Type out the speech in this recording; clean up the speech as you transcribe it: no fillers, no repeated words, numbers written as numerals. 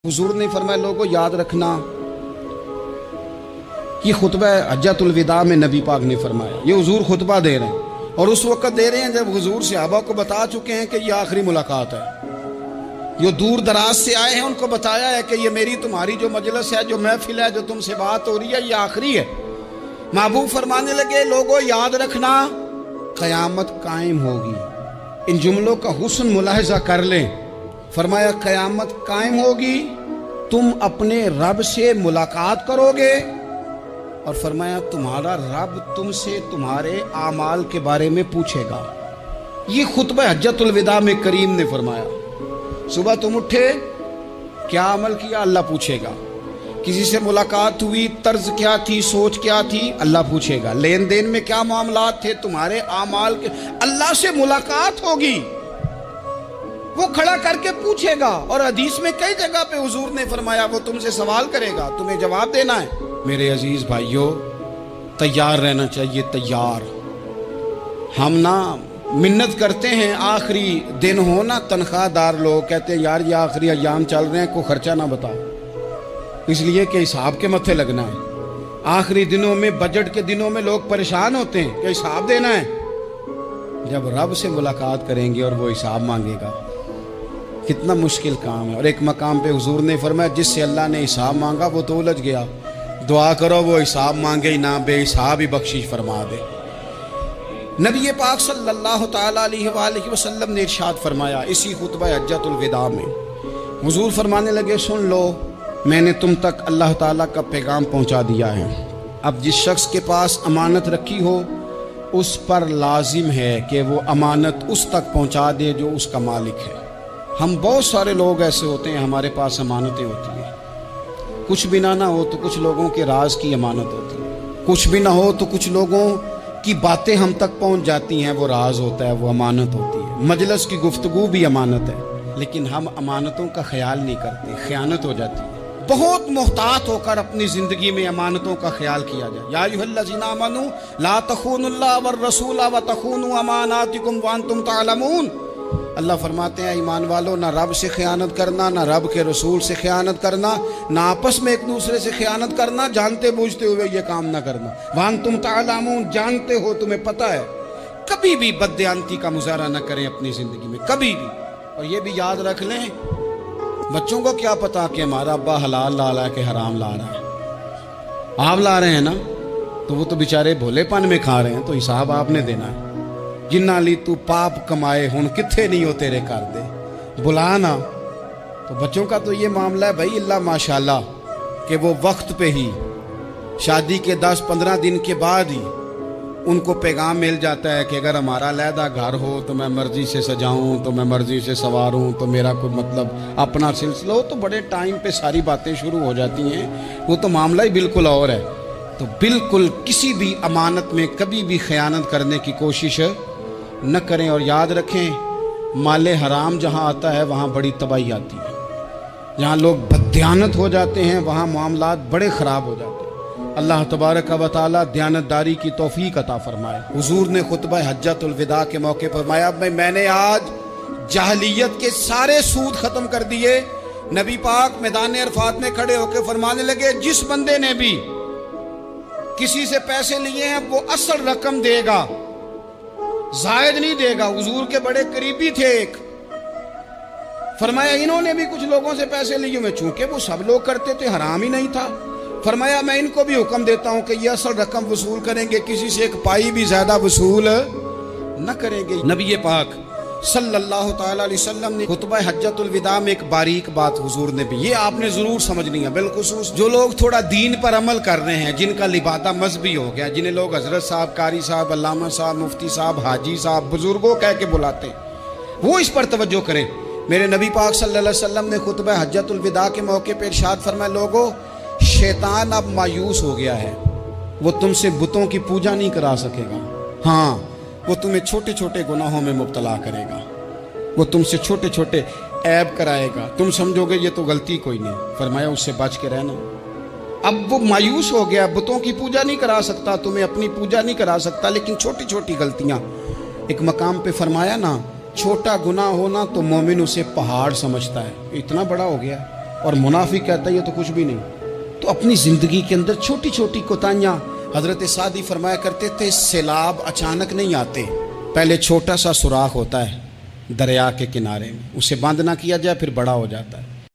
हुजूर ने फरमाया लोगों याद रखना, ये खुतबा हज्जतुल विदा में नबी पाक ने फरमाया। ये हुजूर खुतबा दे रहे हैं और उस वक्त दे रहे हैं जब हुजूर सहाबा को बता चुके हैं कि ये आखिरी मुलाकात है। जो दूर दराज से आए हैं उनको बताया है कि ये मेरी तुम्हारी जो मजलिस है, जो महफिल है, जो तुमसे बात हो रही है, ये आखिरी है। महबूब फरमाने लगे लोगों याद रखना क़यामत कायम होगी। इन जुमलों का हुस्न मुलाहिजा कर लें। फरमाया क़यामत कायम होगी, तुम अपने रब से मुलाकात करोगे और फरमाया तुम्हारा रब तुमसे तुम्हारे आमाल के बारे में पूछेगा। ये खुतबा हज्जतुल विदा में करीम ने फरमाया। सुबह तुम उठे, क्या अमल किया, अल्लाह पूछेगा। किसी से मुलाकात हुई, तर्ज क्या थी, सोच क्या थी, अल्लाह पूछेगा। लेन देन में क्या मामलात थे, तुम्हारे आमाल के, अल्लाह से मुलाकात होगी, वो खड़ा करके पूछेगा। और हदीस में कई जगह पे हुजूर ने फरमाया वो तुमसे सवाल करेगा, तुम्हें जवाब देना है। मेरे अजीज भाइयों, तैयार रहना चाहिए, तैयार। हम ना मिन्नत करते हैं आखिरी दिन हो ना, तनख्वाहदार लोग कहते हैं यार ये आखिरी अयाम चल रहे हैं, कोई खर्चा ना बताओ, इसलिए कि हिसाब के मत्थे लगना है। आखिरी दिनों में, बजट के दिनों में लोग परेशान होते हैं कि हिसाब देना है। जब रब से मुलाकात करेंगे और वो हिसाब मांगेगा, कितना मुश्किल काम है। और एक मकाम पे हुजूर ने फरमाया जिससे अल्लाह ने हिसाब मांगा वो तो उलझ गया, दुआ करो वो हिसाब मांगे ही ना, बेहिसाब ही बख्शिश फरमा दे। नबी पाक सल्लल्लाहु तआला अलैहि वसल्लम ने इरशाद फरमाया इसी खुतबा हज्जतुल विदा में। हुजूर फरमाने लगे सुन लो, मैंने तुम तक अल्लाह ताला का पैगाम पहुंचा दिया है। अब जिस शख्स के पास अमानत रखी हो उस पर लाजिम है कि वो अमानत उस तक पहुंचा दे जो उसका मालिक है। हम बहुत सारे लोग ऐसे होते हैं, हमारे पास अमानतें होती हैं, कुछ भी ना हो तो कुछ लोगों के राज की अमानत होती है, कुछ भी ना हो तो कुछ लोगों की बातें हम तक पहुंच जाती हैं, वो राज होता है, वो अमानत होती है। मजलिस की गुफ्तगू भी अमानत है, लेकिन हम अमानतों का ख्याल नहीं करते, खयानत हो जाती है। बहुत मोहतात होकर अपनी जिंदगी में अमानतों का ख्याल किया जाए। या अय्युहल्लज़ीना आमनू ला तख़ूनुल्लाह वर रसूला व तख़ूनू अमानातिकुम व अंतुम तालमून। अल्लाह फरमाते हैं ईमान वालों, ना रब से खयानत करना, ना रब के रसूल से खयानत करना, ना आपस में एक दूसरे से खयानत करना, जानते बूझते हुए ये काम ना करना। वान तुम तालमून, जानते हो, तुम्हें पता है। कभी भी बददियानती का मुजाहरा न करें अपनी जिंदगी में, कभी भी। और ये भी याद रख लें, बच्चों को क्या पता कि हमारा अब्बा हलाल ला रहा है कि हराम ला रहा है। आप ला रहे हैं ना, तो वो तो बेचारे भोलेपन में खा रहे हैं, तो हिसाब आपने देना है। जिन्ना ली तू पाप कमाए हुन किथे नहीं हो तेरे कर दे, बुला ना। तो बच्चों का तो ये मामला है भाई, अल्लाह माशाल्लाह कि वो वक्त पे ही, शादी के 10-15 दिन के बाद ही उनको पैगाम मिल जाता है कि अगर हमारा अलहदा घर हो तो मैं मर्जी से सजाऊं, तो मैं मर्जी से सवारूं, तो मेरा कोई मतलब अपना सिलसिला हो, तो बड़े टाइम पे सारी बातें शुरू हो जाती हैं। वो तो मामला ही बिल्कुल और है। तो बिल्कुल किसी भी अमानत में कभी भी खयानत करने की कोशिश न करें। और याद रखें, माले हराम जहाँ आता है वहाँ बड़ी तबाही आती है। जहाँ लोग बददियानत हो जाते हैं वहाँ मामलात बड़े ख़राब हो जाते हैं। अल्लाह तबारक व तआला दयानतदारी की तौफीक अता फरमाए। हुजूर ने खुतबा हज्जतुल विदा के मौके पर फरमाया मैंने आज जाहलियत के सारे सूद ख़त्म कर दिए। नबी पाक मैदान अरफात में खड़े होकर फरमाने लगे जिस बंदे ने भी किसी से पैसे लिए हैं वो असल रकम देगा, जायद नहीं देगा। हुजूर के बड़े करीबी थे एक, फरमाया इन्होंने भी कुछ लोगों से पैसे लिए हुए, चूंकि वो सब लोग करते थे, हराम ही नहीं था। फरमाया मैं इनको भी हुक्म देता हूं कि ये असल रकम वसूल करेंगे, किसी से एक पाई भी ज्यादा वसूल न करेंगे। नबी पाक सल्लल्लाहु ताला अलैहि वसल्लम ने खुतबा हज्जतुल विदा में एक बारीक बात हुजूर ने भी, ये आपने जरूर समझनी है, बिलखुसूस जो लोग थोड़ा दीन पर अमल कर रहे हैं, जिनका लिबादा मजहबी हो गया, जिन्हें लोग हजरत साहब, कारी साहब, अल्लामा साहब, मुफ्ती साहब, हाजी साहब, बुजुर्गों कह के बुलाते हैं, वो इस पर तवज्जो करें। मेरे नबी पाक सल्लल्लाहु अलैहि वसल्लम ने खुतबा हज्जतुल विदा के मौके पर इरशाद फरमाया लोगों, शैतान अब मायूस हो गया है, वो तुमसे बुतों की पूजा नहीं करा सकेगा। हाँ, वो तुम्हें छोटे छोटे गुनाहों में मुब्तला करेगा, वो तुमसे छोटे छोटे ऐब कराएगा, तुम समझोगे ये तो गलती कोई नहीं। फरमाया उससे बच के रहना। अब वो मायूस हो गया, बुतों की पूजा नहीं करा सकता, तुम्हें अपनी पूजा नहीं करा सकता, लेकिन छोटी छोटी गलतियां। एक मकाम पे फरमाया ना, छोटा गुनाह होना तो मोमिन उसे पहाड़ समझता है, इतना बड़ा हो गया। اور منافق کہتا ہے یہ تو کچھ بھی نہیں. تو اپنی زندگی کے اندر چھوٹی چھوٹی کوتاہیاں. حضرت سعدی فرمایا کرتے تھے سیلاب اچانک نہیں آتے, پہلے چھوٹا سا سوراخ ہوتا ہے دریا کے کنارے میں, اسے بند نہ کیا جائے پھر بڑا ہو جاتا ہے.